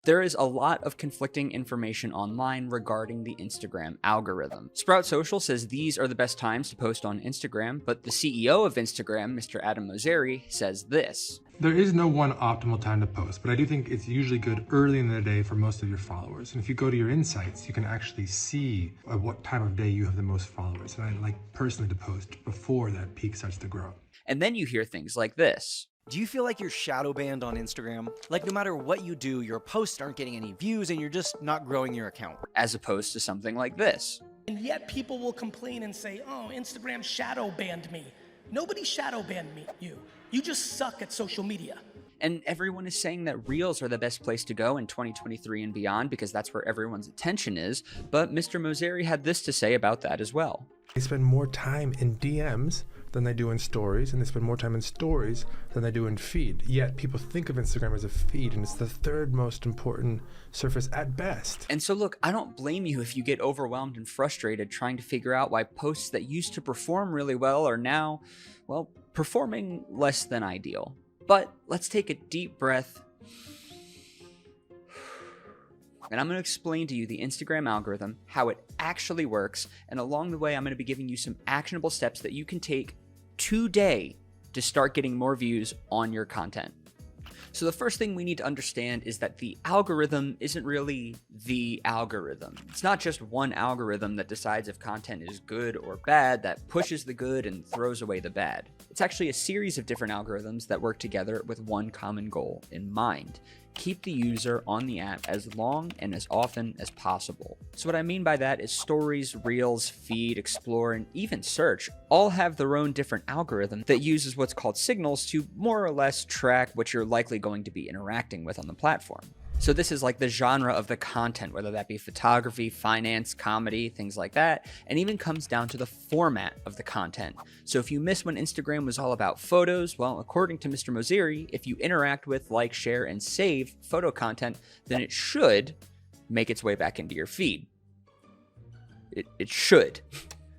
There is a lot of conflicting information online regarding the Instagram algorithm. Sprout Social says these are the best times to post on Instagram, but the CEO of Instagram, Mr. Adam Mosseri, says this. There is no one optimal time to post, but I do think it's usually good early in the day for most of your followers. And if you go to your insights, you can actually see at what time of day you have the most followers. And I like personally to post before that peak starts to grow. And then you hear things like this. Do you feel like you're shadow banned on Instagram? Like no matter what you do, your posts aren't getting any views and you're just not growing your account? As opposed to something like this. And yet people will complain and say, oh, Instagram shadow banned me. Nobody shadow banned me, you. You just suck at social media. And everyone is saying that Reels are the best place to go in 2023 and beyond because that's where everyone's attention is. But Mr. Mosseri had this to say about that as well. They spend more time in DMs than they do in stories, and they spend more time in stories than they do in feed. Yet people think of Instagram as a feed, and it's the third most important surface at best. And so look, I don't blame you if you get overwhelmed and frustrated trying to figure out why posts that used to perform really well are now, well, performing less than ideal. But let's take a deep breath. And I'm going to explain to you the Instagram algorithm, how it actually works, and along the way, I'm going to be giving you some actionable steps that you can take today to start getting more views on your content. So the first thing we need to understand is that the algorithm isn't really the algorithm. It's not just one algorithm that decides if content is good or bad, that pushes the good and throws away the bad. It's actually a series of different algorithms that work together with one common goal in mind. Keep the user on the app as long and as often as possible. So what I mean by that is stories, reels, feed, explore, and even search all have their own different algorithm that uses what's called signals to more or less track what you're likely going to be interacting with on the platform. So this is like the genre of the content, whether that be photography, finance, comedy, things like that, and even comes down to the format of the content. So if you miss when Instagram was all about photos, well, according to Mr. Mosseri, if you interact with, like, share, and save photo content, then it should make its way back into your feed. It should.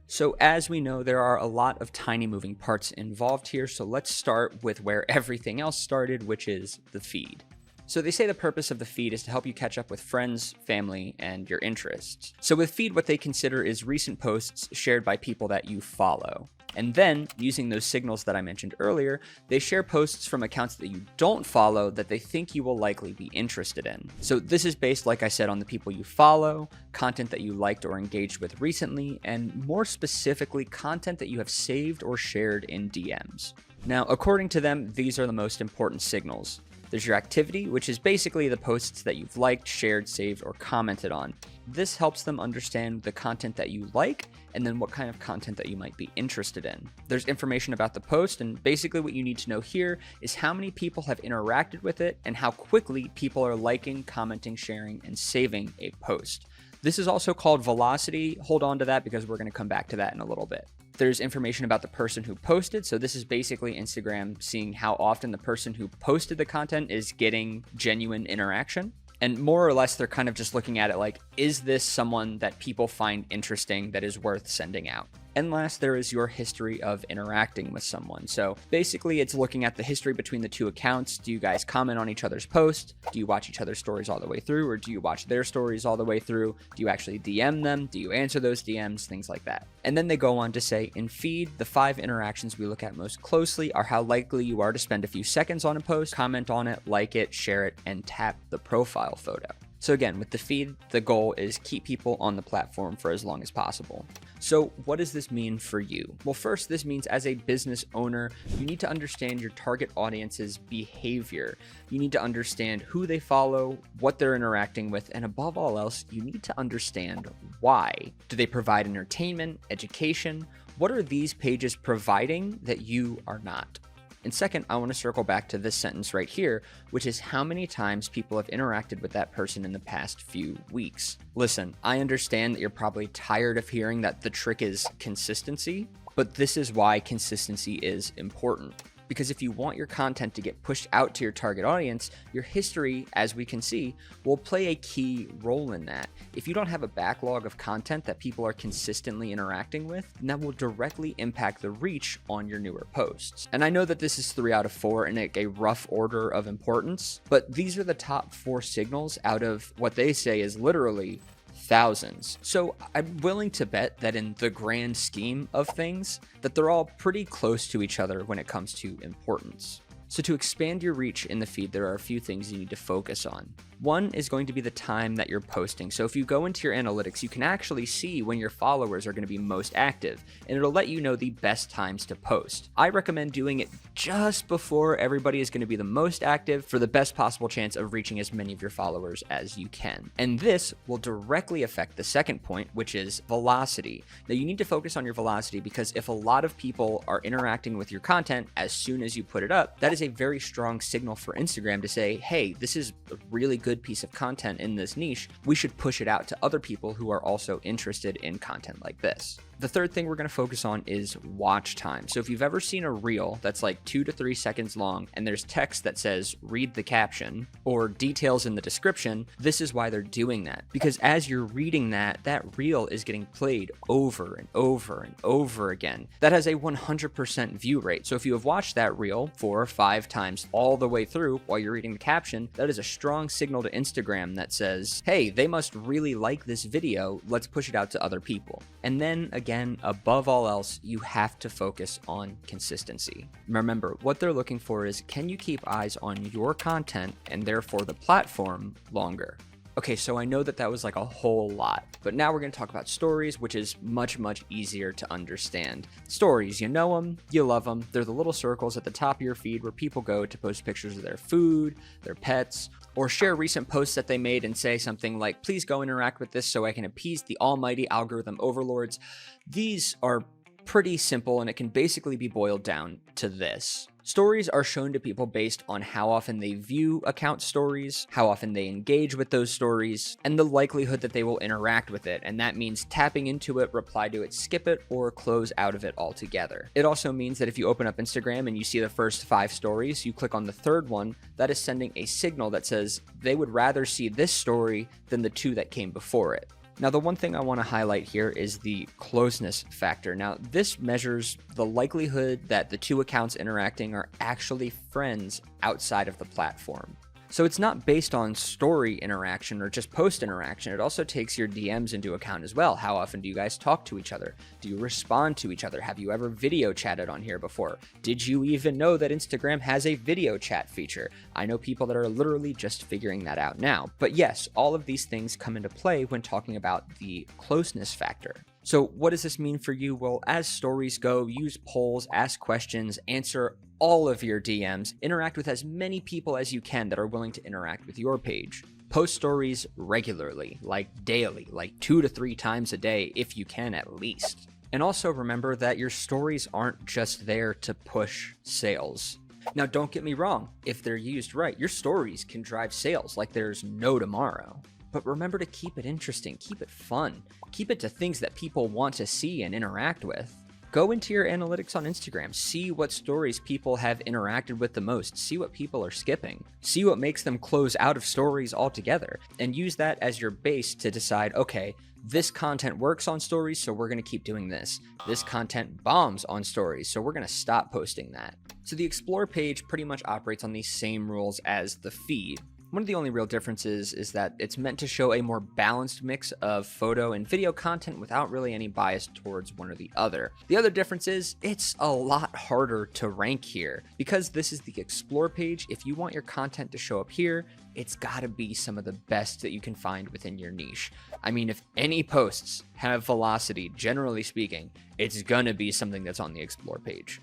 So as we know, there are a lot of tiny moving parts involved here, so let's start with where everything else started, which is the feed. So they say the purpose of the feed is to help you catch up with friends, family, and your interests. So with feed, what they consider is recent posts shared by people that you follow. And then, using those signals that I mentioned earlier, they share posts from accounts that you don't follow that they think you will likely be interested in. So this is based, like I said, on the people you follow, content that you liked or engaged with recently, and more specifically, content that you have saved or shared in DMs. Now, according to them, these are the most important signals. There's your activity, which is basically the posts that you've liked, shared, saved, or commented on. This helps them understand the content that you like and then what kind of content that you might be interested in. There's information about the post, and basically what you need to know here is how many people have interacted with it and how quickly people are liking, commenting, sharing, and saving a post. This is also called velocity. Hold on to that because we're going to come back to that in a little bit. There's information about the person who posted. So this is basically Instagram seeing how often the person who posted the content is getting genuine interaction. And more or less, they're kind of just looking at it like, is this someone that people find interesting that is worth sending out? And last, there is your history of interacting with someone. So basically, it's looking at the history between the two accounts. Do you guys comment on each other's posts? Do you watch each other's stories all the way through? Or do you watch their stories all the way through? Do you actually DM them? Do you answer those DMs? Things like that. And then they go on to say, in feed, the 5 interactions we look at most closely are how likely you are to spend a few seconds on a post, comment on it, like it, share it, and tap the profile photo. So again, with the feed, the goal is keep people on the platform for as long as possible. So what does this mean for you? Well, first, this means as a business owner, you need to understand your target audience's behavior. You need to understand who they follow, what they're interacting with, and above all else, you need to understand why. Do they provide entertainment, education? What are these pages providing that you are not? And second, I want to circle back to this sentence right here, which is how many times people have interacted with that person in the past few weeks. Listen, I understand that you're probably tired of hearing that the trick is consistency, but this is why consistency is important. Because if you want your content to get pushed out to your target audience, your history, as we can see, will play a key role in that. If you don't have a backlog of content that people are consistently interacting with, then that will directly impact the reach on your newer posts. And I know that this is 3 out of 4 in a rough order of importance, but these are the top 4 signals out of what they say is literally thousands. So I'm willing to bet that in the grand scheme of things, that they're all pretty close to each other when it comes to importance. So to expand your reach in the feed, there are a few things you need to focus on. One is going to be the time that you're posting. So if you go into your analytics, you can actually see when your followers are going to be most active, and it'll let you know the best times to post. I recommend doing it just before everybody is going to be the most active for the best possible chance of reaching as many of your followers as you can. And this will directly affect the second point, which is velocity. Now you need to focus on your velocity because if a lot of people are interacting with your content as soon as you put it up, that is a very strong signal for Instagram to say, hey, this is a really good piece of content in this niche. We should push it out to other people who are also interested in content like this. The third thing we're going to focus on is watch time. So if you've ever seen a reel that's like 2 to 3 seconds long and there's text that says read the caption or details in the description, this is why they're doing that. Because as you're reading that reel is getting played over and over and over again. That has a 100% view rate. So if you have watched that reel 4 or 5 times all the way through while you're reading the caption, that is a strong signal to Instagram that says, hey, they must really like this video. Let's push it out to other people. And then again, above all else, you have to focus on consistency. Remember, what they're looking for is, can you keep eyes on your content and therefore the platform longer? Okay, so I know that was like a whole lot, but now we're going to talk about stories, which is much, much easier to understand. Stories, you know them, you love them. They're the little circles at the top of your feed where people go to post pictures of their food, their pets, or share recent posts that they made and say something like, please go interact with this so I can appease the almighty algorithm overlords. These are pretty simple, and it can basically be boiled down to this. Stories are shown to people based on how often they view account stories, how often they engage with those stories, and the likelihood that they will interact with it. And that means tapping into it, reply to it, skip it, or close out of it altogether. It also means that if you open up Instagram and you see the first 5 stories, you click on the third one, that is sending a signal that says they would rather see this story than the 2 that came before it. Now, the one thing I want to highlight here is the closeness factor. Now, this measures the likelihood that the 2 accounts interacting are actually friends outside of the platform. So it's not based on story interaction or just post interaction. It also takes your DMs into account as well. How often do you guys talk to each other? Do you respond to each other? Have you ever video chatted on here before? Did you even know that Instagram has a video chat feature? I know people that are literally just figuring that out now. But yes, all of these things come into play when talking about the closeness factor. So what does this mean for you? Well, as stories go, use polls, ask questions, answer all of your DMs, interact with as many people as you can that are willing to interact with your page. Post stories regularly, like daily, like 2 to 3 times a day if you can at least. And also remember that your stories aren't just there to push sales. Now, don't get me wrong, if they're used right, your stories can drive sales like there's no tomorrow. But remember to keep it interesting, keep it fun, keep it to things that people want to see and interact with. Go into your analytics on Instagram, see what stories people have interacted with the most, see what people are skipping, see what makes them close out of stories altogether, and use that as your base to decide, okay, this content works on stories, so we're going to keep doing this. This content bombs on stories, so we're going to stop posting that. So the Explore page pretty much operates on these same rules as the feed. One of the only real differences is that it's meant to show a more balanced mix of photo and video content without really any bias towards one or the other. The other difference is it's a lot harder to rank here. Because this is the Explore page, if you want your content to show up here, it's gotta be some of the best that you can find within your niche. I mean, if any posts have velocity, generally speaking, it's gonna be something that's on the Explore page.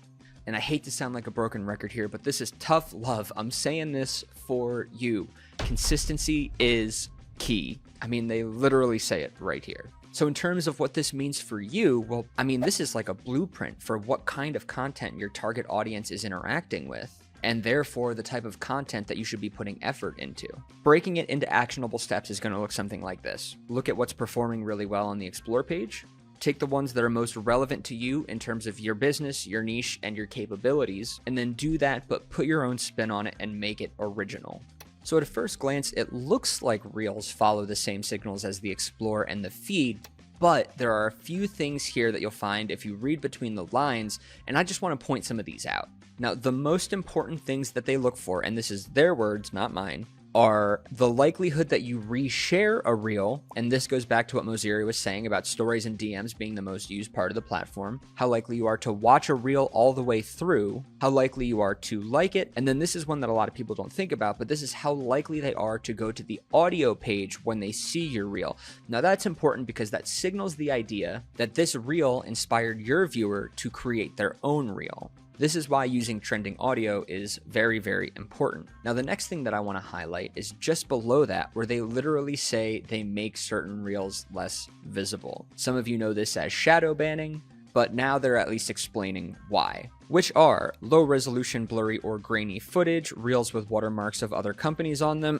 And I hate to sound like a broken record here, but this is tough love. I'm saying this for you. Consistency is key. I mean, they literally say it right here. So in terms of what this means for you, well, I mean, this is like a blueprint for what kind of content your target audience is interacting with, and therefore the type of content that you should be putting effort into. Breaking it into actionable steps is going to look something like this. Look at what's performing really well on the Explore page. Take the ones that are most relevant to you in terms of your business, your niche, and your capabilities, and then do that, but put your own spin on it and make it original. So at a first glance, it looks like Reels follow the same signals as the Explore and the Feed, but there are a few things here that you'll find if you read between the lines, and I just want to point some of these out. Now, the most important things that they look for, and this is their words, not mine, are the likelihood that you reshare a reel, and this goes back to what Mozeri was saying about stories and DMs being the most used part of the platform, how likely you are to watch a reel all the way through, how likely you are to like it, and then this is one that a lot of people don't think about, but this is how likely they are to go to the audio page when they see your reel. Now that's important because that signals the idea that this reel inspired your viewer to create their own reel. This is why using trending audio is very, very important. Now, the next thing that I want to highlight is just below that, where they literally say they make certain reels less visible. Some of you know this as shadow banning, but now they're at least explaining why, which are low resolution, blurry, or grainy footage, reels with watermarks of other companies on them,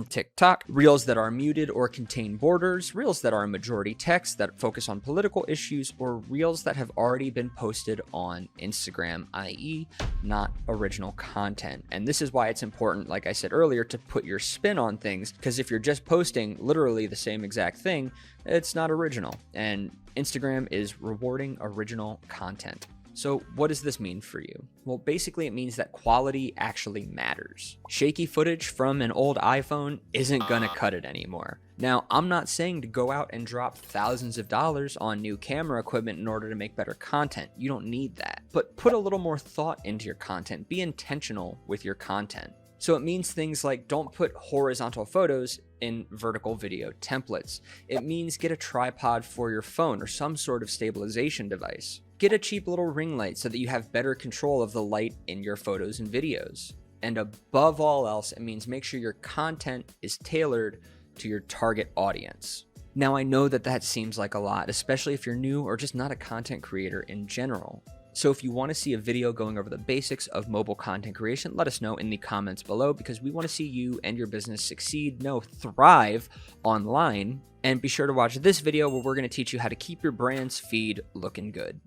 TikTok, reels that are muted or contain borders, reels that are majority text that focus on political issues, or reels that have already been posted on Instagram, i.e. not original content. And this is why it's important, like I said earlier, to put your spin on things, because if you're just posting literally the same exact thing, it's not original. And Instagram is rewarding original content. So what does this mean for you? Well, basically it means that quality actually matters. Shaky footage from an old iPhone isn't gonna cut it anymore. Now, I'm not saying to go out and drop thousands of dollars on new camera equipment in order to make better content. You don't need that. But put a little more thought into your content. Be intentional with your content. So it means things like don't put horizontal photos in vertical video templates. It means get a tripod for your phone or some sort of stabilization device. Get a cheap little ring light so that you have better control of the light in your photos and videos. And above all else, it means make sure your content is tailored to your target audience. Now, I know that that seems like a lot, especially if you're new or just not a content creator in general. So if you want to see a video going over the basics of mobile content creation, let us know in the comments below, because we want to see you and your business succeed, thrive online. And be sure to watch this video where we're going to teach you how to keep your brand's feed looking good.